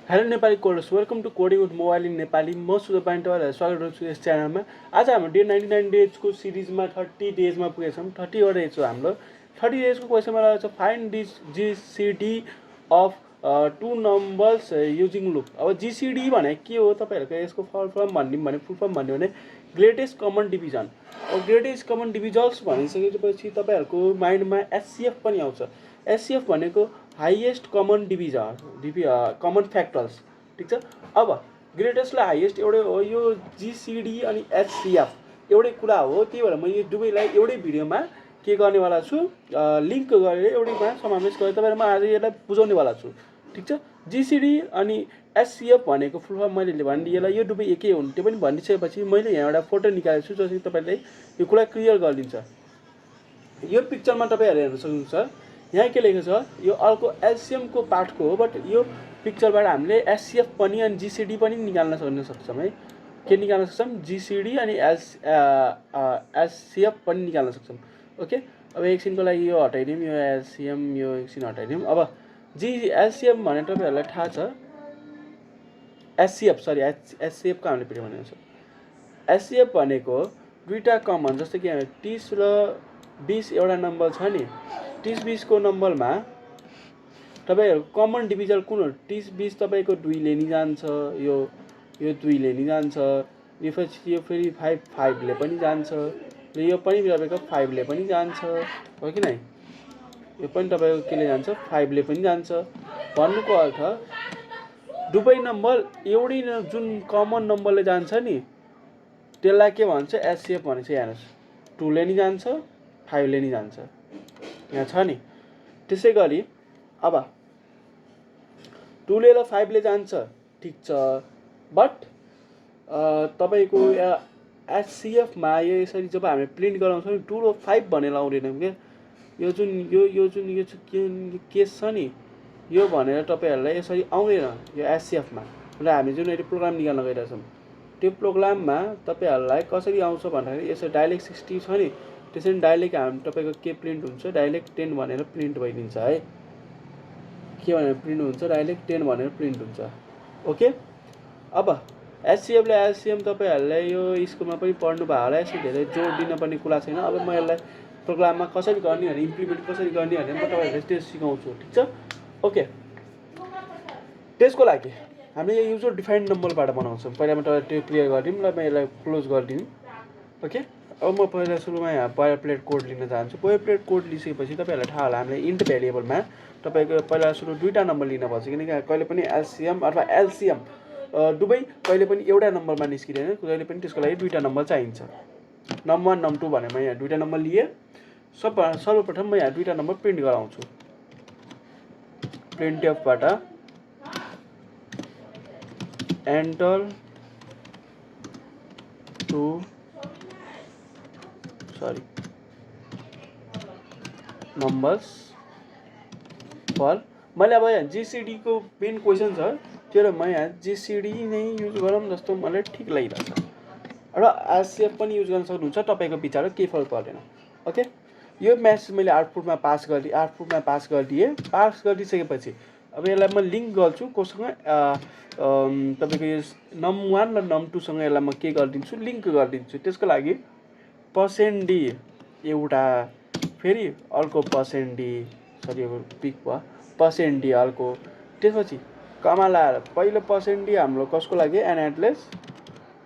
Hello Nepali coders, welcome to coding with mobile in Nepali. म सुदपाइन तपाईँहरूलाई स्वागत गर्छु यस च्यानलमा। आज हाम्रो डे 99 डेजको सिरिजमा 30 डेजमा पुगेछौँ। 30वटा डेज हो हाम्रो। 30 डेजको क्वेसनमा रहेको छ find this GCD of two numbers using loop. अब जिसिडी भने के हो तपाईँहरूको यसको फुल फर्म भनिदिउँ भने भने ग्रेटेस्ट कमन डिभिजन। अब ग्रेटेस्ट कमन डिभिजन्स भनिसकेपछि तपाईँहरूको माइन्डमा एचसिएफ पनि आउँछ। एचसिएफ भनेको हाइएस्ट कमन कमन फ्याक्टर्स, ठिक छ। अब ग्रेटेस्टलाई हाइएस्ट एउटै हो, यो जिसिडी अनि एचसिएफ एउटै कुरा हो। त्यही भएर म यो दुवैलाई एउटै भिडियोमा के गर्नेवाला छु, लिङ्क गरेर एउटैमा समावेश गरेर तपाईँहरूमा आज यसलाई बुझाउनेवाला छु, ठिक छ। जिसिडी अनि एचसिएफ भनेको फुल फर्म मैले भनिदिएँ, यो दुवै एकै हुन्। त्यो पनि भनिसकेपछि मैले यहाँ एउटा फोटो निकालेको छु जसले तपाईँलाई यो कुरा क्लियर गरिदिन्छ। यो पिक्चरमा तपाईँहरू हेर्न सक्नुहुन्छ, यहाँ के लेखेको छ, यो अर्को एलसिएमको पार्टको हो, बट यो पिक्चरबाट हामीले एचसिएफ पनि अनि जिसिडी पनि निकाल्न सक्छौँ है। के निकाल्न सक्छौँ? जिसिडी अनि एचसिएफ पनि निकाल्न सक्छौँ। ओके, अब एकछिनको लागि यो हटाइदिउँ, यो एलसिएम यो एकछिन हटाइदिउँ। अब एलसिएम भने तपाईँहरूलाई थाहा छ, एचसिएफको हामीले भिडियो बनाएको छ। एचसिएफ भनेको दुईवटा कमन, जस्तै कि 30 र 20 एउटा नम्बर छ नि, 30-20 को नम्बरमा तपाईँहरूको कमन डिभिजन कुन हो? 30-20 तपाईँको 2ले नि जान्छ, यो 2ले नि जान्छ, यो फेरि 5ले पनि जान्छ, र यो पनि तपाईँको 5ले पनि जान्छ, हो कि नै? यो पनि तपाईँको केले जान्छ? 5ले पनि जान्छ। भन्नुको अर्थ दुवै नम्बर एउटै जुन कमन नम्बरले जान्छ नि त्यसलाई के भन्छ? एचसिएफ भन्छ। हेर्नुहोस्, 2ले नि जान्छ, 5ले नि जान्छ, यहाँ छ नि। त्यसै गरी अब 2ले र 5ले जान्छ, ठिक छ, बट तपाईँको एचसिएफमा यो यसरी जब हामी प्रिन्ट गराउँछौँ नि 2 र 5 भनेर आउँदैनौँ क्या। यो जुन केस छ नि, यो भनेर तपाईँहरूलाई यसरी आउँदैन यो एचसिएफमा। र हामी जुन अहिले प्रोग्राम निकाल्न गइरहेछौँ त्यो प्रोग्राममा तपाईँहरूलाई कसरी आउँछ भन्दाखेरि यसो डाइरेक्ट 60 छ नि, त्यसरी डाइरेक्ट हामी तपाईँको के प्रिन्ट हुन्छ? डाइरेक्ट 10 भनेर प्रिन्ट भइदिन्छ है। के भनेर प्रिन्ट हुन्छ? डाइरेक्ट 10 भनेर प्रिन्ट हुन्छ। ओके, अब एचसिएफ र एलसिएम तपाईँहरूलाई यो स्कुलमा पनि पढ्नु भयो होला, यसो धेरै जोड दिनुपर्ने कुरा छैन। अब म यसलाई प्रोग्राममा कसरी गर्ने भने, इम्प्लिमेन्ट कसरी गर्ने भने म तपाईँहरूलाई त्यो सिकाउँछु, ठिक छ। ओके, त्यसको लागि हामीले यो युजर डिफाइन्ड नम्बरबाट बनाउँछौँ। पहिला म तपाईँलाई त्यो क्लियर गरिदिउँ र म यसलाई क्लोज गरिदिउँ। ओके, अब म पहिला सुरुमा यहाँ बोइलर प्लेट कोड लिन चाहन्छु। बोइलर प्लेट कोड लिइसकेपछि तपाईँहरूलाई थाहा होला हामीले इन्ट भेरिएबलमा तपाईँको पहिला सुरु दुईवटा नम्बर लिनुपर्छ, किनकि कहिले पनि एलसिएम अथवा एलसिएम दुवै कहिले पनि एउटा नम्बरमा निस्किँदैन, कहिले पनि त्यसको लागि दुईवटा नम्बर चाहिन्छ। नम्बर 1 नम्बर 2 भने म यहाँ दुईवटा नम्बर लिएँ। सर्वप्रथम म यहाँ दुईवटा नम्बर प्रिन्ट गराउँछु। प्रिन्टएफबाट एन्टर टु नम्बर्स फर, मैले अब यहाँ जिसिडीको मेन क्वेसन छ, त्यो म यहाँ जिसिडी नै युज गरौँ जस्तो मलाई ठिक लागिरहेछ। र एचसिएफ पनि युज गर्न सक्नुहुन्छ, तपाईँको विचार केही फरक पर्दैन। ओके, यो म्यासेज मैले आउटपुटमा पास गरिदिएँ। पास गरिदिइसकेपछि अब यसलाई म लिङ्क गर्छु कोसँग? तपाईँको यो num1 र num2सँग यसलाई म के गरिदिन्छु? लिङ्क गरिदिन्छु। त्यसको लागि %d एउटा, फेरि अर्को %d, सरी यो पिक भयो, %d अर्को, त्यसपछि कमा लाएर पहिलो %d हाम्रो कसको लागि? एनएडलेस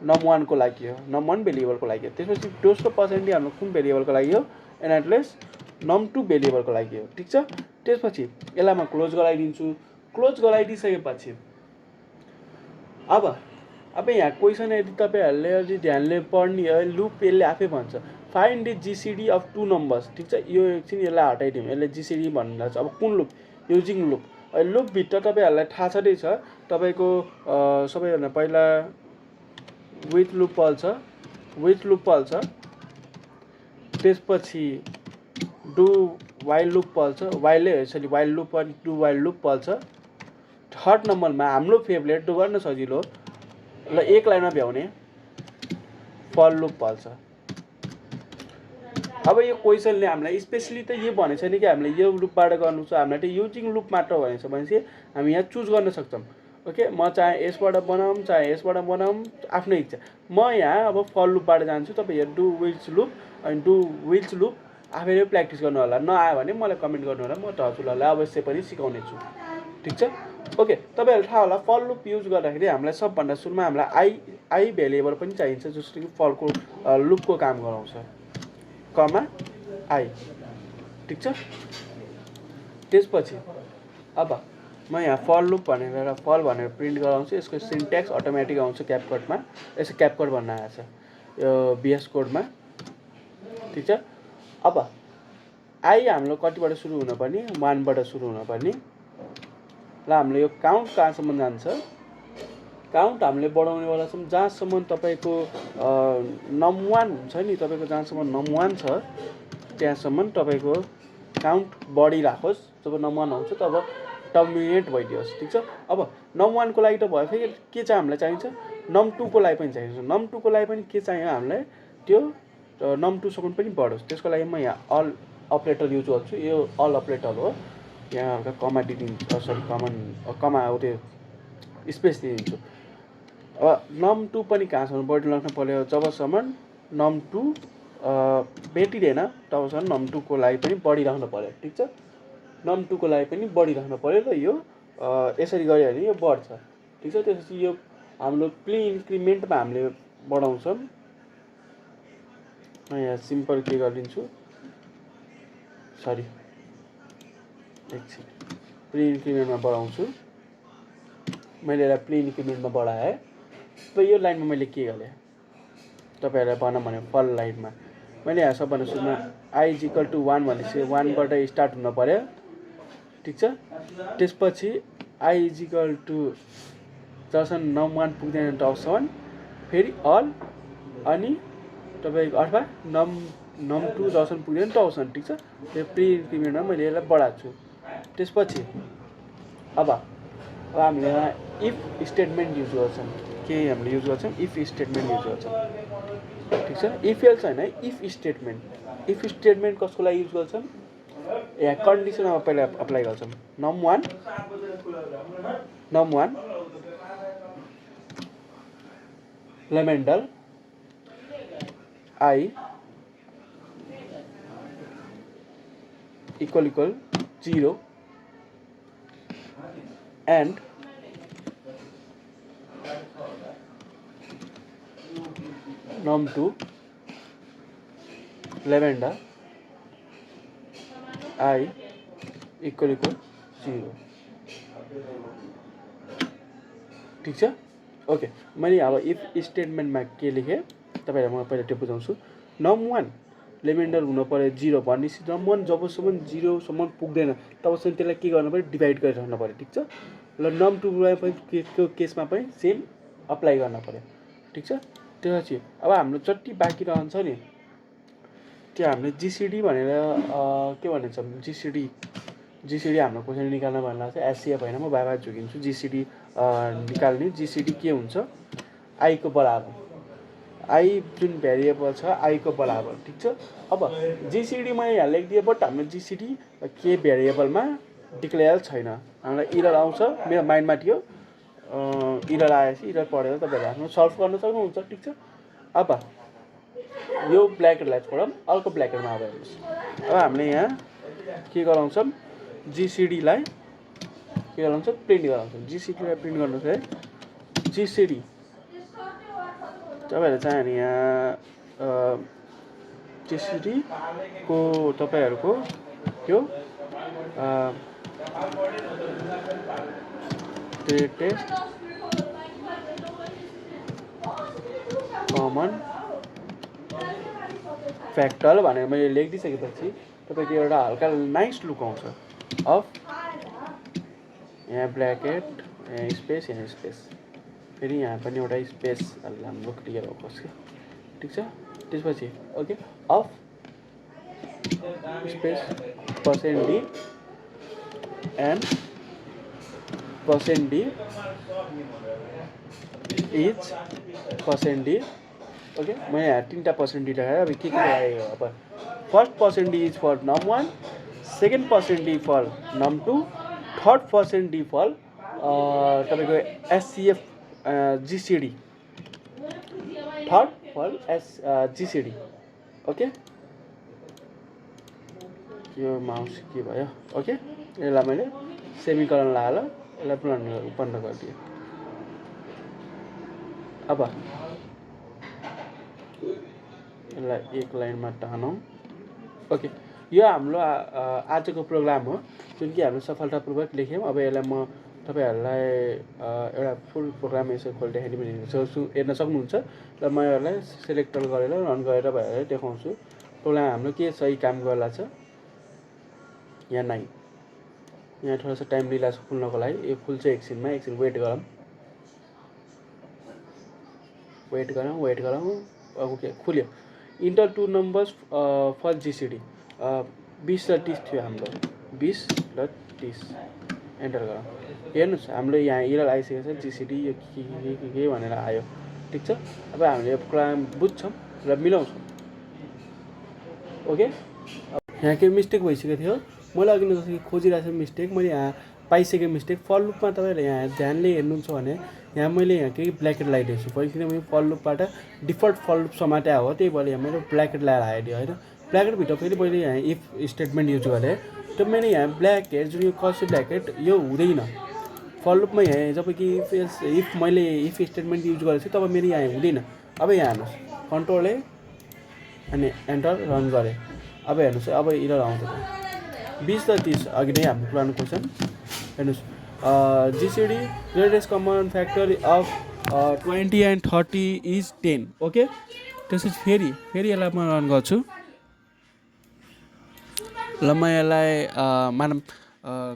num1 को लागि हो, num1 भेरिएबलको लागि हो। त्यसपछि दोस्रो %d हाम्रो कुन भेरिएबलको लागि हो? एनएडलेस num2 भेरिएबलको लागि हो, ठिक छ। त्यसपछि यसलाई म क्लोज गराइदिन्छु। क्लोज गराइदिइसकेपछि अब यहाँ क्वेसन यदि तपाईँहरूले यदि ध्यानले पढ्ने लुप यसले आफै भन्छ find the GCD of two numbers, ठिक छ। यो एकछिन यसलाई हटाइदिउँ, यसले जिसिडी भन्नु छ। अब कुन लुप? Using loop. लुपभित्र तपाईँहरूलाई थाहा छँदैछ, तपाईँको सबैभन्दा पहिला विथ लुप पल्छ, त्यसपछि डु वाइल लुप पल्छ, वाइल लुप अनि डु वाइल लुप पल्छ। थर्ड नम्बरमा हाम्रो फेभरेट गर्न सजिलो ल एक लाइनमा भ्याउने फर लुप पल्छ। अब यो क्वेसनले हामीलाई स्पेशली त यो भनेको छैन कि हामीले यो लुपबाट गर्नु छ, हामीलाई त युजिङ लुप मात्र भनेको छ। भनेपछि हामी यहाँ चुज गर्न सक्छौँ। ओके, म चाहे यसबाट बनाऊँ चाहे यसबाट बनाऊँ, आफ्नै इच्छा। म यहाँ अब फर लुपबाट जान्छु, तपाईँ डु विल्स लुप अनि डु विल्स लुप आफैले प्र्याक्टिस गर्नु होला। नआयो भने मलाई कमेन्ट गर्नु होला, म हजुरहरूलाई अवश्य पनि सिकाउने छु। ठिक छ? ओके, तपाईँहरूलाई थाहा होला फर लुप युज गर्दाखेरि हामीलाई सबभन्दा सुरुमा हामीलाई आई भेरिएबल पनि चाहिन्छ, जसले कि फरको लुपको काम गराउँछ, कमा आई। ठिक छ? त्यसपछि अब म यहाँ फर लुप भनेर फल भनेर प्रिन्ट गराउँछु। यसको सिन्ट्याक्स अटोमेटिक आउँछ क्यापकटमा, यसो क्यापकट भन्न आएको छ यो बिएस कोडमा। ठिक छ? अब आई हाम्रो कतिबाट सुरु हुनुपर्ने, 1 बाट सुरु हुनुपर्ने। ल हामीले यो काउन्ट कहाँसम्म जान्छ, काउन्ट हामीले बढाउनेवाला छौँ जहाँसम्म तपाईँको num1 हुन्छ नि, तपाईँको जहाँसम्म num1 छ त्यहाँसम्म तपाईँको काउन्ट बढिराखोस्। जब num1 आउँछ तब टर्मिनेट भइदियोस्। ठिक छ? अब num1 को लागि त भयो, फेरि के चाहिँ हामीलाई चाहिन्छ, num2 को लागि पनि चाहिन्छ। num2 को लागि पनि के चाहियो हामीलाई, त्यो num2 सम्म पनि बढोस्। त्यसको लागि म यहाँ अल अपरेटर युज गर्छु। यो अल अपरेटर हो, यहाँ हल्का कमा दिदिन्छु, सरी कमा हो त्यो स्पेस दिदिन्छु। अब num2 पनि कहाँसम्म बढिराख्नु पर्यो, जबसम्म num2 भेटिँदैन तबसम्म num2 को लागि पनि बढिराख्नु पर्यो। ठिक छ? num2 को लागि पनि बढिराख्नु पर्यो र यो यसरी गऱ्यो भने यो बढ्छ। ठिक छ? त्यसपछि यो हाम्रो प्ले इन्क्रिमेन्टमा हामीले बढाउँछौँ। म यहाँ सिम्पल के गरिदिन्छु, सरी एकछिन, प्ले इन्क्रिमेन्टमा बढाउँछु। मैले यसलाई प्ले इन्क्रिमेन्टमा बढाएँ। त यो लाइनमा मैले के गरेँ तपाईँहरूलाई भनौँ भने फल लाइनमा मैले यहाँ सबभन्दा सुरुमा आई इज इक्वल टु 1 भनेपछि 1 बाट स्टार्ट हुनु पर्यो। ठिक छ? त्यसपछि आई इज इक्वल टु जबसम्म num1 पुग्दैन तबसम्म फेरि अल, अनि तपाईँको अथवा num2 जबसम्म पुग्दैन तबसम्म। ठिक छ? त्यो प्री इन्क्रिमेन्टमा मैले यसलाई बढाएको छु। त्यसपछि अब हामीले यहाँ इफ स्टेटमेन्ट युज गर्छौँ। के हामीले युज गर्छौँ, इफ स्टेटमेन्ट युज गर्छौँ। ठिक छ? इफ एल्स होइन, इफ स्टेटमेन्ट। इफ स्टेटमेन्ट कसको लागि युज गर्छौँ, यहाँ कन्डिसन अब पहिला अप्लाई गर्छौँ। num1 लेमेन्डल I equal 0 and num2 lavender I equal 0। ठिक छ? ओके, मैले अब इफ स्टेटमेन्टमा के लेखेँ तपाईँलाई म पहिला त्यो बुझाउँछु। num1 लेमेन्डर हुनु पर्यो 0 भनेपछि num1 जबसम्म 0 सम्म पुग्दैन तबसम्म त्यसलाई के गर्नु पर्यो, डिभाइड गरिरहनु पर्यो। ठिक छ? ल num2 पनि त्यो केसमा पनि सेम अप्लाई गर्न पर्यो। ठिक छ? त्यसपछि अब हाम्रो जति बाँकी रहन्छ नि त्यो हामीले जिसिडी भनेर के भनिन्छ, जिसिडी हाम्रो क्वेसन निकाल्न भन्दा चाहिँ एससिएफ होइन, म बाबा झुकिन्छु। जिसिडी निकाल्ने, जिसिडी के हुन्छ, आई को बराबर, आई जुन भेरिएबल छ आई को बराबर। ठिक छ? अब जिसिडी मैले यहाँ लेखिदिएँ, बट हाम्रो जिसिडी के भेरिएबलमा डिक्लेयर छैन। हामीलाई इरर आउँछ, मेरो माइन्डमा थियो इरर आएपछि इरर पढेर तपाईँहरूले आफ्नो सल्भ गर्न सक्नुहुन्छ। ठिक छ? अब यो ब्ल्याकेटलाई छोडौँ, अर्को ब्ल्याकेटमा अब हेर्नुहोस्। अब हामीले यहाँ के गराउँछौँ, जिसिडीलाई के गराउँछौँ, प्रिन्ट गराउँछौँ। जिसिडीलाई प्रिन्ट गर्नु चाहिँ जिसिडी तपाईँहरूले चाह्यो भने यहाँ जिसिडीको तपाईँहरूको त्यो ग्रेटेस्ट कमन फ्याक्टर भनेर मैले लेखिदिइसकेपछि तपाईँको एउटा हल्का नाइस लुक आउँछ। अफ यहाँ ब्ल्याकेट, यहाँ स्पेस, यहाँ स्पेस, फेरि यहाँ पनि एउटा स्पेस हाम्रो क्लियर होस्। ठिक छ? त्यसपछि okay, of space %d and %d is %d। Okay, मैं यहाँ 3टा % लगाएँ। अब के लगाएँ, अब first % is for num1, second % for num2, third % for तपाईँको एससिएफ GCD third for GCD okay यो माउस के भयो ओके यसलाई मैले सेमिकलन लगाएर यसलाई बन्द गरिदिएँ अब यसलाई एक लाइनमा टानौँ ओके यो हाम्रो आजको प्रोग्राम हो जुन कि हामीले सफलतापूर्वक लेख्यौँ अब यसलाई म तपाईँहरूलाई एउटा फुल प्रोग्राम यसो खोली देखाइदिनु हेर्न सक्नुहुन्छ र म यसलाई सेलेक्ट गरेर रन गरेर तपाईँहरूलाई देखाउँछु प्रोग्राम हाम्रो के सही काम गर्ला छ यहाँ नाइ यहाँ थोड़ा सा टाइम लिइरहेको छ खुल्नको लागि यो खुल्छ एकछिनमा एकछिन वेट गरौँ ओके खुल्यो इन्टर 2 नम्बर्स फर जिसिडी 20 र 30 थियो हाम्रो 20 र 30 एन्टर गरौँ हेर्नुहोस् हाम्रो यहाँ इरर आइसकेको छ जिसिडी यो के भनेर आयो ठिक छ अब हामीले यो प्रोग्राम बुझ्छौँ र मिलाउँछौँ ओके यहाँ के मिस्टेक भइसकेको थियो मैले अघि जस्तो कि खोजिरहेको छु मिस्टेक मैले यहाँ पाइसकेँ मिस्टेक फल लुपमा तपाईँहरूले यहाँ ध्यानले हेर्नुहुन्छ भने यहाँ मैले यहाँ केही ब्ल्याकेट लगाइदिएको छु पहिला किनभने फल लुपबाट डिफल्ट फल लुप समाते हो त्यही भएर यहाँ मैले ब्ल्याकेट लगाएर आइदियो होइन ब्ल्याकेटभित्र फेरि मैले यहाँ इफ स्टेटमेन्ट युज गरेँ त्यो मैले यहाँ ब्ल्याकेट जुन यो कर्सिभ ब्ल्याकेट यो हुँदैन फल लुपमा यहाँ जब कि इफ मैले इफ स्टेटमेन्ट युज गरेको छु तब मेरो यहाँ हुँदैन अब यहाँ हेर्नुहोस् कन्ट्रोल ए अनि एन्टर रन गरेँ अब हेर्नुहोस् अब इरर आउँदैन 20 र 30 अघि नै हाम्रो पुरानो क्वेसन हेर्नुहोस् GCD greatest common factor of 20 and 30 is 10 okay त्यसपछि फेरि यसलाई म रन गर्छु ल म यसलाई मानौँ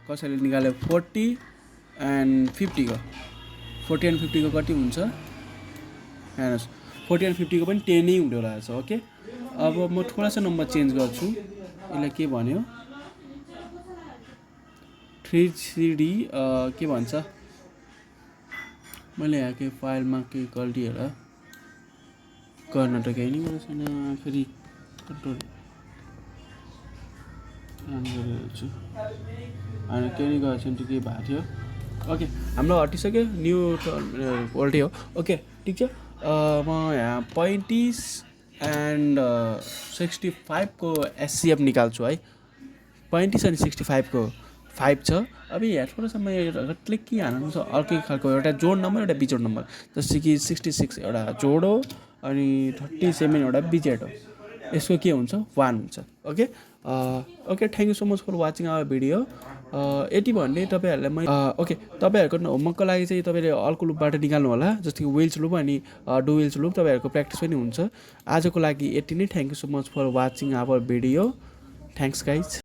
कसैले निकाल्यो 40 एन्ड 50 को 40 एन्ड 50 को कति हुन्छ हेर्नुहोस् 40 एन्ड 50 को पनि 10 नै हुँदो रहेछ ओके अब म थोडा सा नम्बर चेन्ज गर्छु यसलाई के भन्यो 3CD के भन्छ मैले यहाँ के फाइलमा केही गल्ती होला गर्न त केही नै छैन फेरि कन्ट्रोल रन गरिरहेछु अनि केही नै गरेको छैन त्यो के भएको थियो ओके हाम्रो हटिसक्यो न्यू ओल्टै हो ओके ठिक छ म यहाँ 35 एन्ड 65 को एससिएफ निकाल्छु है 35 अनि 65 को 5 छ अब यहाँ थोड़ा सा मैं क्लिक कि हाल्नु छ अर्कै खालको एउटा जोड नम्बर एउटा बिजोड नम्बर जस्तै कि 66 एउटा जोड हो अनि 37 एउटा बिजेड हो यसको के हुन्छ 1 हुन्छ okay okay thank you so much for watching our video यति भन्ने तपाईहरुलाई म ओके तपाईहरुको होमवर्कको लागि चाहिँ तपाईले अर्को लुपबाट निकाल्नु होला जस्तै कि विल्स लुप अनि डु विल्स लुप तपाईहरुको प्र्याक्टिस पनि हुन्छ आजको लागि यति नै thank you so much for watching our video thanks guys